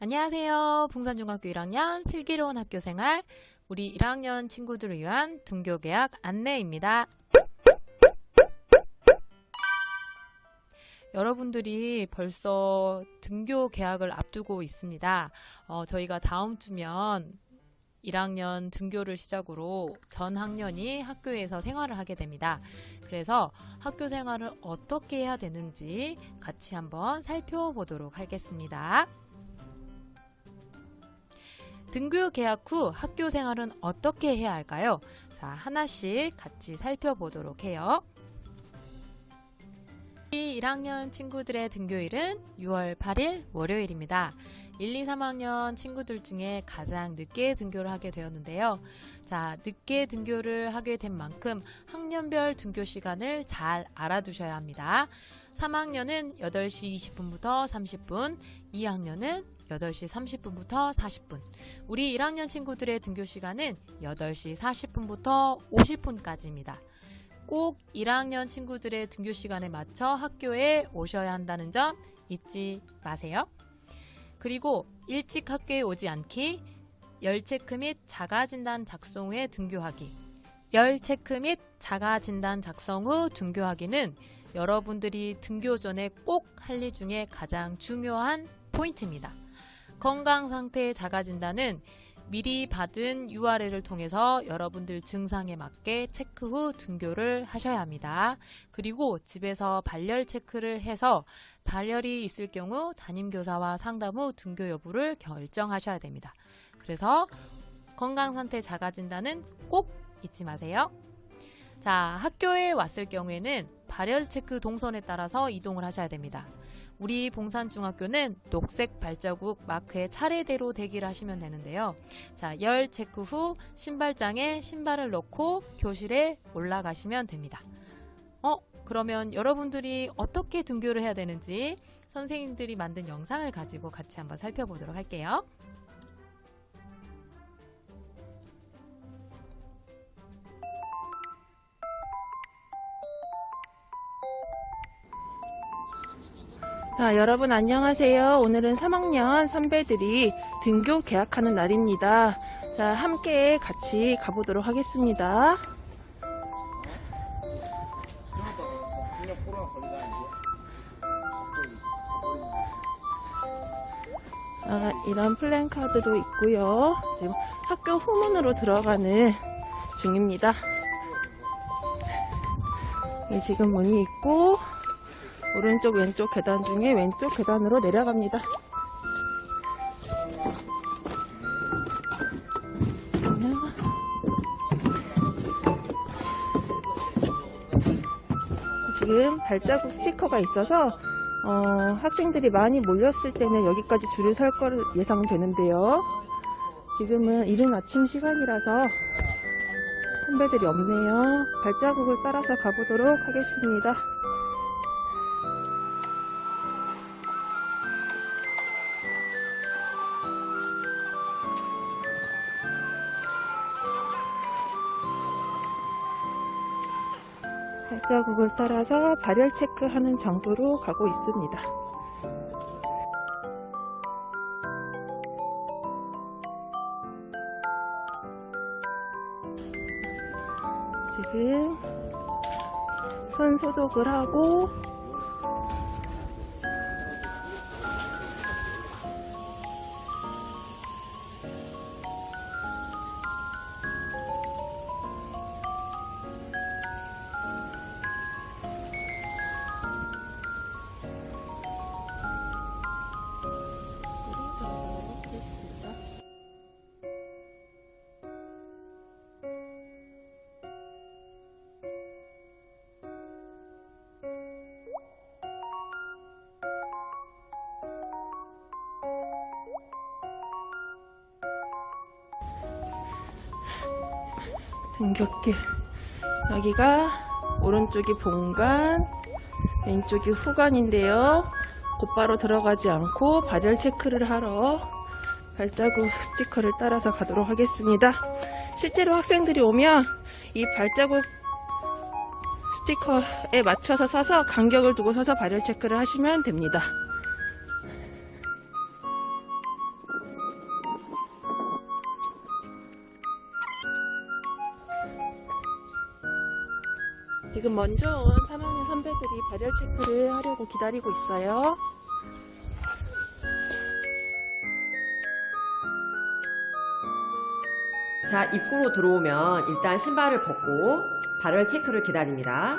안녕하세요. 봉산중학교 1학년 슬기로운 학교생활 우리 1학년 친구들을 위한 등교 계약 안내입니다. 여러분들이 벌써 등교 계약을 앞두고 있습니다. 저희가 다음 주면 1학년 등교를 시작으로 전 학년이 학교에서 생활을 하게 됩니다. 그래서 학교 생활을 어떻게 해야 되는지 같이 한번 살펴보도록 하겠습니다. 등교 계약 후 학교 생활은 어떻게 해야 할까요? 자, 하나씩 같이 살펴보도록 해요. 1학년 친구들의 등교일은 6월 8일 월요일입니다. 1, 2, 3학년 친구들 중에 가장 늦게 등교를 하게 되었는데요. 자, 늦게 등교를 하게 된 만큼 학년별 등교 시간을 잘 알아두셔야 합니다. 3학년은 8시 20분부터 30분, 2학년은 8시 30분부터 40분, 우리 1학년 친구들의 등교 시간은 8시 40분부터 50분까지입니다. 꼭 1학년 친구들의 등교 시간에 맞춰 학교에 오셔야 한다는 점 잊지 마세요. 그리고 일찍 학교에 오지 않기, 열 체크 및 자가 진단 작성 후에 등교하기. 열 체크 및 자가 진단 작성 후 등교하기는 여러분들이 등교 전에 꼭 할 일 중에 가장 중요한 포인트입니다. 건강상태 자가진단은 미리 받은 URL을 통해서 여러분들 증상에 맞게 체크 후 등교를 하셔야 합니다. 그리고 집에서 발열 체크를 해서 발열이 있을 경우 담임교사와 상담 후 등교 여부를 결정하셔야 됩니다. 그래서 건강상태 자가진단은 꼭 잊지 마세요. 자, 학교에 왔을 경우에는 발열 체크 동선에 따라서 이동을 하셔야 됩니다. 우리 봉산중학교는 녹색 발자국 마크에 차례대로 대기를 하시면 되는데요. 자, 열 체크 후 신발장에 신발을 넣고 교실에 올라가시면 됩니다. 그러면 여러분들이 어떻게 등교를 해야 되는지 선생님들이 만든 영상을 가지고 같이 한번 살펴보도록 할게요. 자, 여러분 안녕하세요. 오늘은 3학년 선배들이 등교 계약하는 날입니다. 자, 함께 같이 가보도록 하겠습니다. 이런 플랜카드도 있고요. 지금 학교 후문으로 들어가는 중입니다. 지금 문이 있고 오른쪽 왼쪽 계단 중에 왼쪽 계단으로 내려갑니다. 지금 발자국 스티커가 있어서 학생들이 많이 몰렸을 때는 여기까지 줄을 설 거를 예상되는데요. 지금은 이른 아침 시간이라서 선배들이 없네요. 발자국을 따라서 가보도록 하겠습니다. 발자국을 따라서 발열 체크하는 장소로 가고 있습니다. 지금 손 소독을 하고 등굣길, 여기가 오른쪽이 본관, 왼쪽이 후관인데요. 곧바로 들어가지 않고 발열 체크를 하러 발자국 스티커를 따라서 가도록 하겠습니다. 실제로 학생들이 오면 이 발자국 스티커에 맞춰서 서서 간격을 두고 서서 발열 체크를 하시면 됩니다. 지금 먼저 온 3학년 선배들이 발열 체크를 하려고 기다리고 있어요. 자, 입구로 들어오면 일단 신발을 벗고 발열 체크를 기다립니다.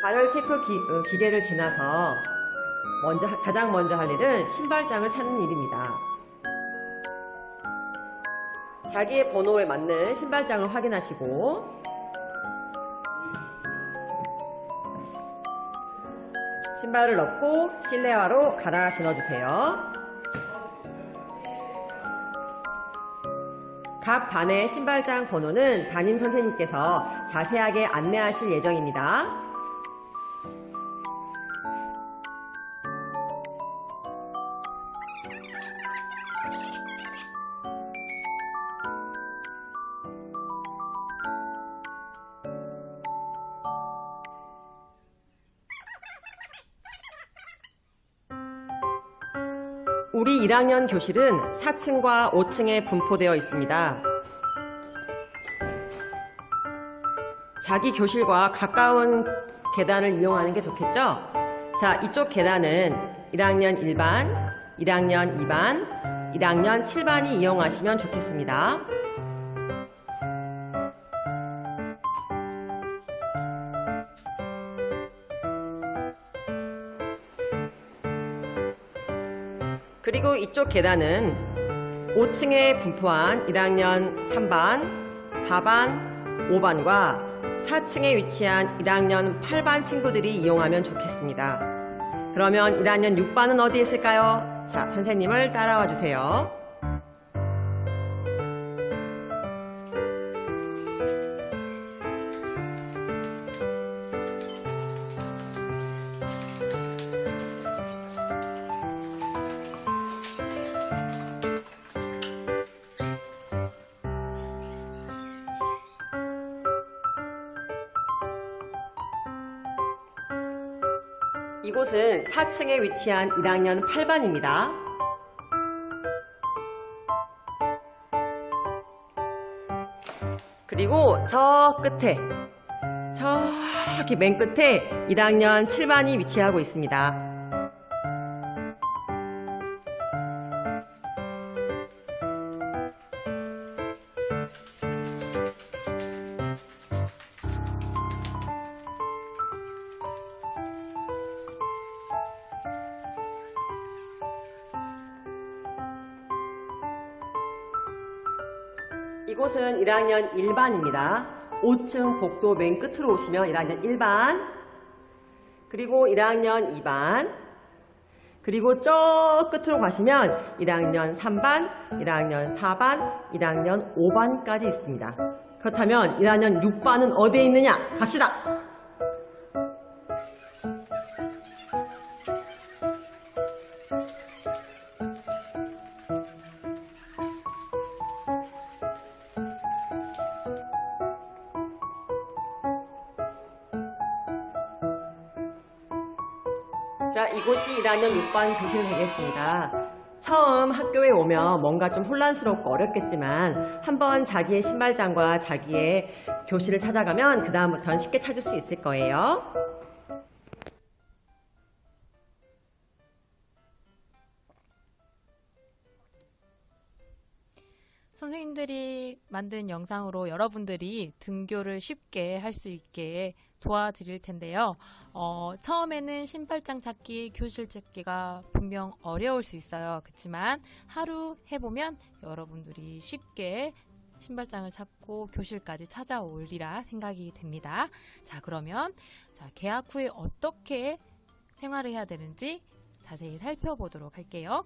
발열 체크 기계를 지나서 가장 먼저 할 일은 신발장을 찾는 일입니다. 자기의 번호에 맞는 신발장을 확인하시고 신발을 넣고 실내화로 갈아 신어주세요. 각 반의 신발장 번호는 담임 선생님께서 자세하게 안내하실 예정입니다. 우리 1학년 교실은 4층과 5층에 분포되어 있습니다. 자기 교실과 가까운 계단을 이용하는 게 좋겠죠? 자, 이쪽 계단은 1학년 1반, 1학년 2반, 1학년 7반이 이용하시면 좋겠습니다. 그리고 이쪽 계단은 5층에 분포한 1학년 3반, 4반, 5반과 4층에 위치한 1학년 8반 친구들이 이용하면 좋겠습니다. 그러면 1학년 6반은 어디 있을까요? 자, 선생님을 따라와 주세요. 이곳은 4층에 위치한 1학년 8반입니다. 그리고 저 끝에, 저기 맨 끝에 1학년 7반이 위치하고 있습니다. 이곳은 1학년 1반입니다. 5층 복도 맨 끝으로 오시면 1학년 1반, 그리고 1학년 2반, 그리고 저 끝으로 가시면 1학년 3반, 1학년 4반, 1학년 5반까지 있습니다. 그렇다면 1학년 6반은 어디에 있느냐? 갑시다! 자, 이곳이 1학년 6반 교실 되겠습니다. 처음 학교에 오면 뭔가 좀 혼란스럽고 어렵겠지만 한번 자기의 신발장과 자기의 교실을 찾아가면 그 다음부터는 쉽게 찾을 수 있을 거예요. 선생님들이 만든 영상으로 여러분들이 등교를 쉽게 할 수 있게 도와드릴 텐데요. 처음에는 신발장 찾기, 교실 찾기가 분명 어려울 수 있어요. 그렇지만 하루 해보면 여러분들이 쉽게 신발장을 찾고 교실까지 찾아오리라 생각이 됩니다. 자, 그러면 개학 후에 어떻게 생활을 해야 되는지 자세히 살펴보도록 할게요.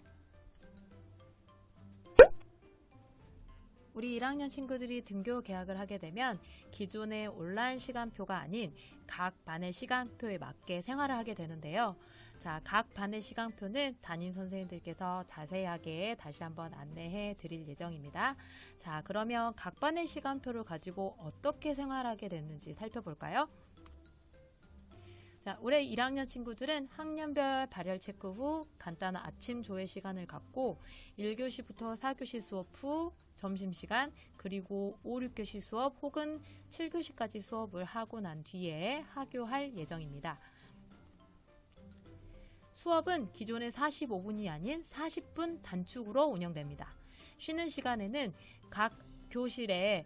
우리 1학년 친구들이 등교 개학을 하게 되면 기존의 온라인 시간표가 아닌 각 반의 시간표에 맞게 생활을 하게 되는데요. 자, 각 반의 시간표는 담임 선생님들께서 자세하게 다시 한번 안내해 드릴 예정입니다. 자, 그러면 각 반의 시간표를 가지고 어떻게 생활하게 됐는지 살펴볼까요? 자, 올해 1학년 친구들은 학년별 발열 체크 후 간단한 아침 조회 시간을 갖고 1교시부터 4교시 수업 후 점심시간, 그리고 5, 6교시 수업 혹은 7교시까지 수업을 하고 난 뒤에 하교할 예정입니다. 수업은 기존의 45분이 아닌 40분 단축으로 운영됩니다. 쉬는 시간에는 각 교실에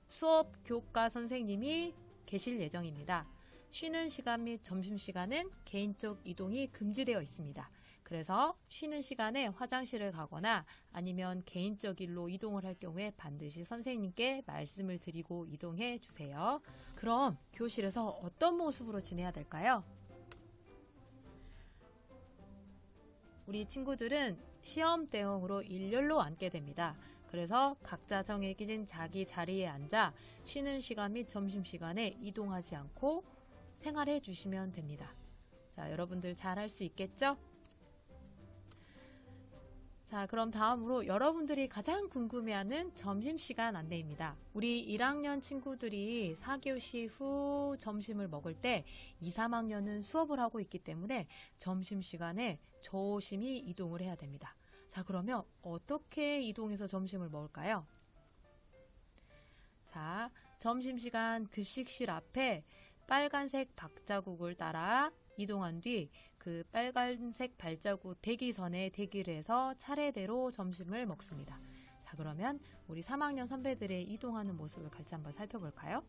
수업 교과 선생님이 계실 예정입니다. 쉬는 시간 및 점심시간은 개인적 이동이 금지되어 있습니다. 그래서 쉬는 시간에 화장실을 가거나 아니면 개인적 일로 이동을 할 경우에 반드시 선생님께 말씀을 드리고 이동해 주세요. 그럼 교실에서 어떤 모습으로 지내야 될까요? 우리 친구들은 시험 대응으로 일렬로 앉게 됩니다. 그래서 각자 정해진 자기 자리에 앉아 쉬는 시간 및 점심시간에 이동하지 않고 생활해 주시면 됩니다. 자, 여러분들 잘 할 수 있겠죠? 자, 그럼 다음으로 여러분들이 가장 궁금해하는 점심시간 안내입니다. 우리 1학년 친구들이 4교시 후 점심을 먹을 때 2, 3학년은 수업을 하고 있기 때문에 점심시간에 조심히 이동을 해야 됩니다. 자, 그러면 어떻게 이동해서 점심을 먹을까요? 자, 점심시간 급식실 앞에 빨간색 박자국을 따라 이동한 뒤 그 빨간색 발자국 대기선에 대기를 해서 차례대로 점심을 먹습니다. 자, 그러면 우리 3학년 선배들의 이동하는 모습을 같이 한번 살펴볼까요?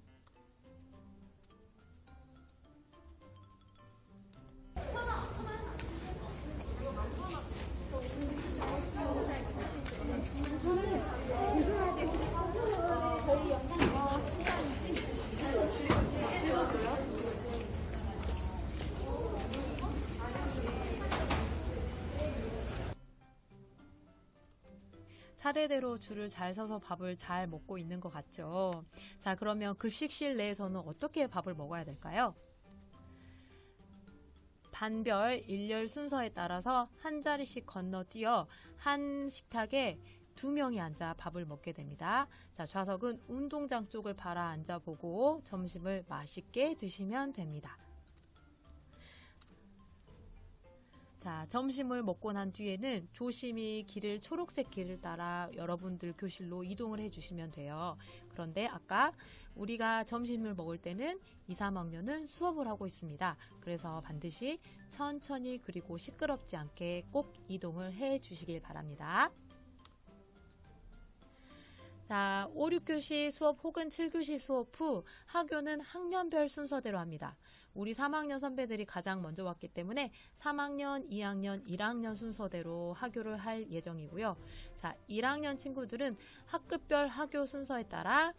차례대로 줄을 잘 서서 밥을 잘 먹고 있는 것 같죠. 자, 그러면 급식실 내에서는 어떻게 밥을 먹어야 될까요? 반별 일렬 순서에 따라서 한 자리씩 건너뛰어 한 식탁에 2명이 앉아 밥을 먹게 됩니다. 자, 좌석은 운동장 쪽을 바라 앉아보고 점심을 맛있게 드시면 됩니다. 자, 점심을 먹고 난 뒤에는 조심히 초록색 길을 따라 여러분들 교실로 이동을 해주시면 돼요. 그런데 아까 우리가 점심을 먹을 때는 2, 3학년은 수업을 하고 있습니다. 그래서 반드시 천천히 그리고 시끄럽지 않게 꼭 이동을 해주시길 바랍니다. 자, 5, 6교시 수업 혹은 7교시 수업 후 하교는 학년별 순서대로 합니다. 우리 3학년 선배들이 가장 먼저 왔기 때문에 3학년, 2학년, 1학년 순서대로 하교를 할 예정이고요. 자, 1학년 친구들은 학급별 하교 순서에 따라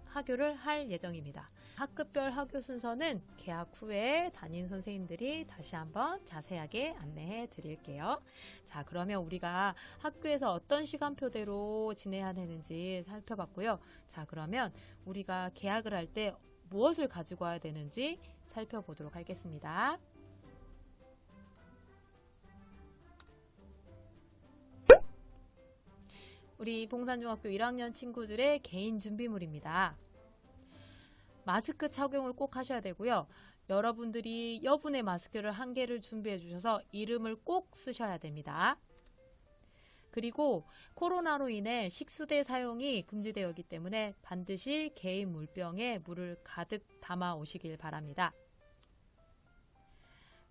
하교를 할 예정입니다. 학급별 하교 순서는 개학 후에 담임 선생님들이 다시 한번 자세하게 안내해 드릴게요. 자, 그러면 우리가 학교에서 어떤 시간표대로 지내야 되는지 살펴봤고요. 자, 그러면 우리가 개학을 할 때 무엇을 가지고 와야 되는지 살펴보도록 하겠습니다. 우리 봉산중학교 1학년 친구들의 개인 준비물입니다. 마스크 착용을 꼭 하셔야 되고요. 여러분들이 여분의 마스크를 1개를 준비해 주셔서 이름을 꼭 쓰셔야 됩니다. 그리고 코로나로 인해 식수대 사용이 금지되어 있기 때문에 반드시 개인 물병에 물을 가득 담아 오시길 바랍니다.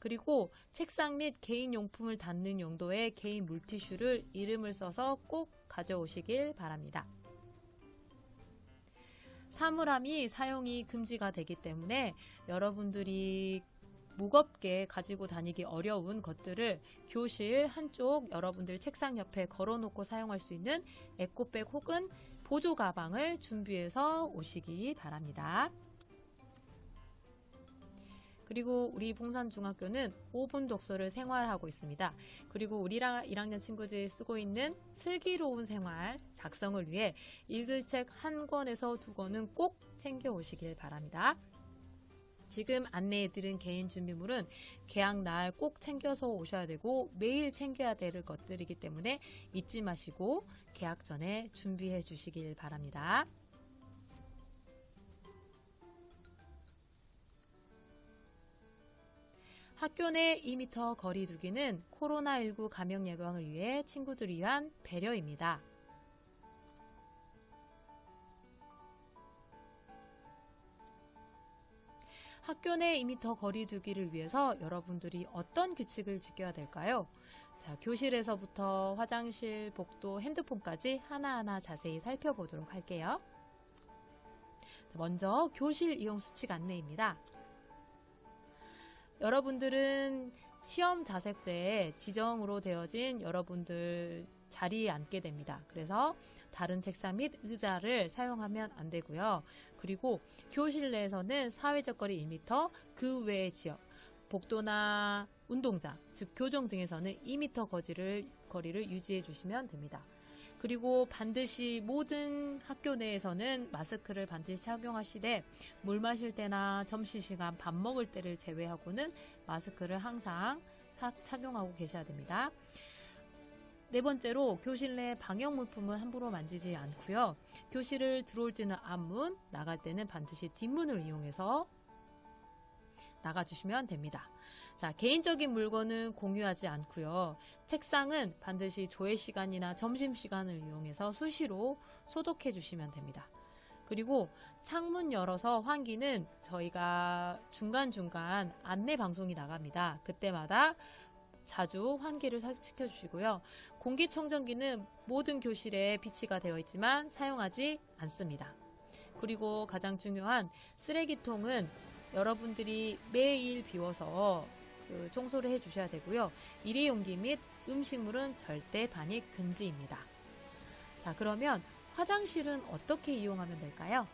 그리고 책상 및 개인 용품을 닦는 용도의 개인 물티슈를 이름을 써서 꼭 가져오시길 바랍니다. 사물함이 사용이 금지가 되기 때문에 여러분들이 무겁게 가지고 다니기 어려운 것들을 교실 한쪽 여러분들 책상 옆에 걸어놓고 사용할 수 있는 에코백 혹은 보조 가방을 준비해서 오시기 바랍니다. 그리고 우리 봉산중학교는 5분 독서를 생활하고 있습니다. 그리고 우리랑 1학년 친구들이 쓰고 있는 슬기로운 생활 작성을 위해 읽을 책 1권에서 2권은 꼭 챙겨 오시길 바랍니다. 지금 안내해드린 개인 준비물은 개학 날 꼭 챙겨서 오셔야 되고 매일 챙겨야 될 것들이기 때문에 잊지 마시고 개학 전에 준비해 주시길 바랍니다. 학교 내 2m 거리 두기는 코로나19 감염 예방을 위해 친구들을 위한 배려입니다. 학교 내 2m 거리 두기를 위해서 여러분들이 어떤 규칙을 지켜야 될까요? 자, 교실에서부터 화장실, 복도, 핸드폰까지 하나하나 자세히 살펴보도록 할게요. 먼저 교실 이용 수칙 안내입니다. 여러분들은 시험 자습제에 지정으로 되어진 여러분들 자리에 앉게 됩니다. 그래서 다른 책상 및 의자를 사용하면 안 되고요. 그리고 교실 내에서는 사회적 거리 1m, 그 외의 지역, 복도나 운동장, 즉 교정 등에서는 2m 거리를 유지해 주시면 됩니다. 그리고 반드시 모든 학교 내에서는 마스크를 반드시 착용하시되 물 마실 때나 점심시간 밥 먹을 때를 제외하고는 마스크를 항상 착용하고 계셔야 됩니다. 네 번째로 교실 내 방역물품은 함부로 만지지 않고요. 교실을 들어올 때는 앞문, 나갈 때는 반드시 뒷문을 이용해서 나가주시면 됩니다. 자, 개인적인 물건은 공유하지 않고요. 책상은 반드시 조회 시간이나 점심시간을 이용해서 수시로 소독해 주시면 됩니다. 그리고 창문 열어서 환기는 저희가 중간중간 안내 방송이 나갑니다. 그때마다 자주 환기를 시켜주시고요. 공기청정기는 모든 교실에 비치가 되어 있지만 사용하지 않습니다. 그리고 가장 중요한 쓰레기통은 여러분들이 매일 비워서 청소를 해주셔야 되고요. 일회용기 및 음식물은 절대 반입 금지입니다. 자, 그러면 화장실은 어떻게 이용하면 될까요?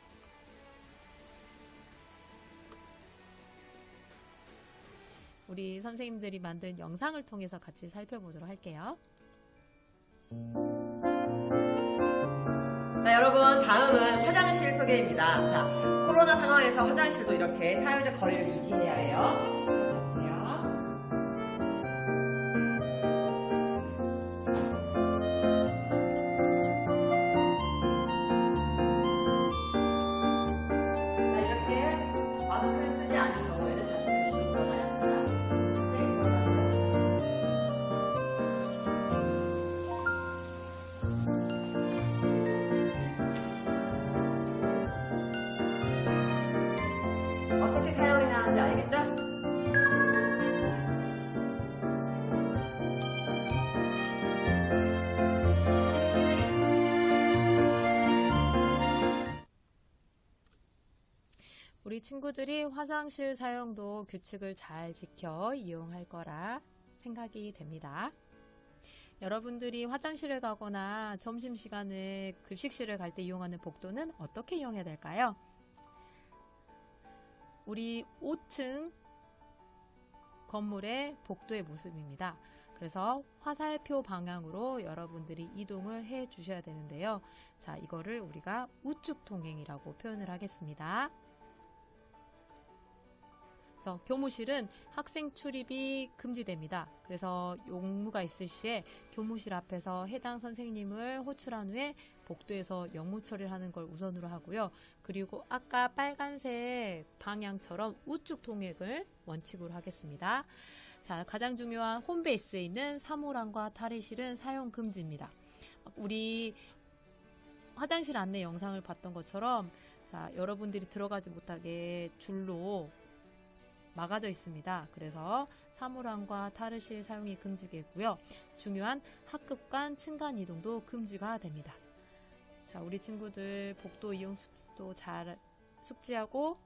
우리 선생님들이 만든 영상을 통해서 같이 살펴보도록 할게요. 자, 여러분, 다음은 화장실 소개입니다. 자, 코로나 상황에서 화장실도 이렇게 사회적 거리를 유지해야 해요. 어떻게 사용해야 하는지 알겠죠? 우리 친구들이 화장실 사용도 규칙을 잘 지켜 이용할 거라 생각이 됩니다. 여러분들이 화장실을 가거나 점심시간에 급식실을 갈 때 이용하는 복도는 어떻게 이용해야 될까요? 우리 5층 건물의 복도의 모습입니다. 그래서 화살표 방향으로 여러분들이 이동을 해 주셔야 되는데요. 자, 이거를 우리가 우측 통행이라고 표현을 하겠습니다. 그래서 교무실은 학생 출입이 금지됩니다. 그래서 용무가 있을 시에 교무실 앞에서 해당 선생님을 호출한 후에 복도에서 영무 처리를 하는 걸 우선으로 하고요. 그리고 아까 빨간색 방향처럼 우측 통행을 원칙으로 하겠습니다. 자, 가장 중요한 홈베이스에 있는 사물함과 탈의실은 사용 금지입니다. 우리 화장실 안내 영상을 봤던 것처럼 자, 여러분들이 들어가지 못하게 줄로 막아져 있습니다. 그래서 사물함과 탈의실 사용이 금지되고요. 중요한 학급 간 층간 이동도 금지가 됩니다. 자, 우리 친구들 복도 이용 수칙도 잘 숙지하고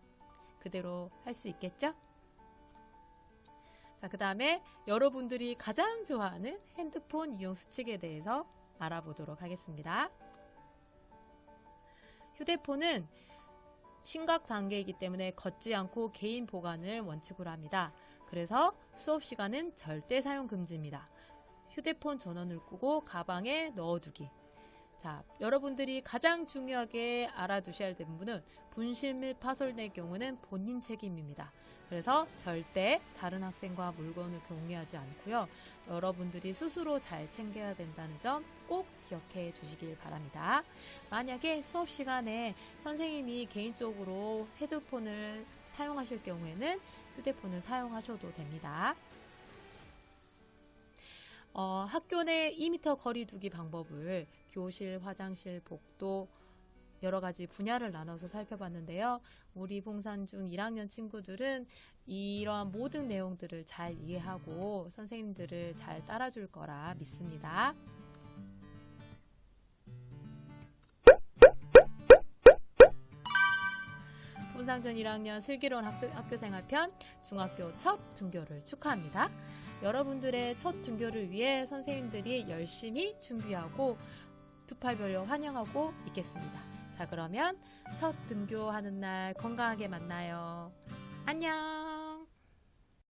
그대로 할 수 있겠죠? 자, 그 다음에 여러분들이 가장 좋아하는 핸드폰 이용 수칙에 대해서 알아보도록 하겠습니다. 휴대폰은 심각 단계이기 때문에 걷지 않고 개인 보관을 원칙으로 합니다. 그래서 수업 시간은 절대 사용 금지입니다. 휴대폰 전원을 끄고 가방에 넣어두기. 자, 여러분들이 가장 중요하게 알아두셔야 될 부분은 분실 및 파손될 경우는 본인 책임입니다. 그래서 절대 다른 학생과 물건을 공유하지 않고요. 여러분들이 스스로 잘 챙겨야 된다는 점 꼭 기억해 주시길 바랍니다. 만약에 수업 시간에 선생님이 개인적으로 핸드폰을 사용하실 경우에는 휴대폰을 사용하셔도 됩니다. 학교 내 2m 거리 두기 방법을 교실, 화장실, 복도 여러 가지 분야를 나눠서 살펴봤는데요. 우리 봉산중 1학년 친구들은 이러한 모든 내용들을 잘 이해하고 선생님들을 잘 따라줄 거라 믿습니다. 봉산중 1학년 슬기로운 학교생활편 중학교 첫 등교를 축하합니다. 여러분들의 첫 등교를 위해 선생님들이 열심히 준비하고 두 팔 벌려 환영하고 있겠습니다. 자, 그러면 첫 등교하는 날 건강하게 만나요. 안녕.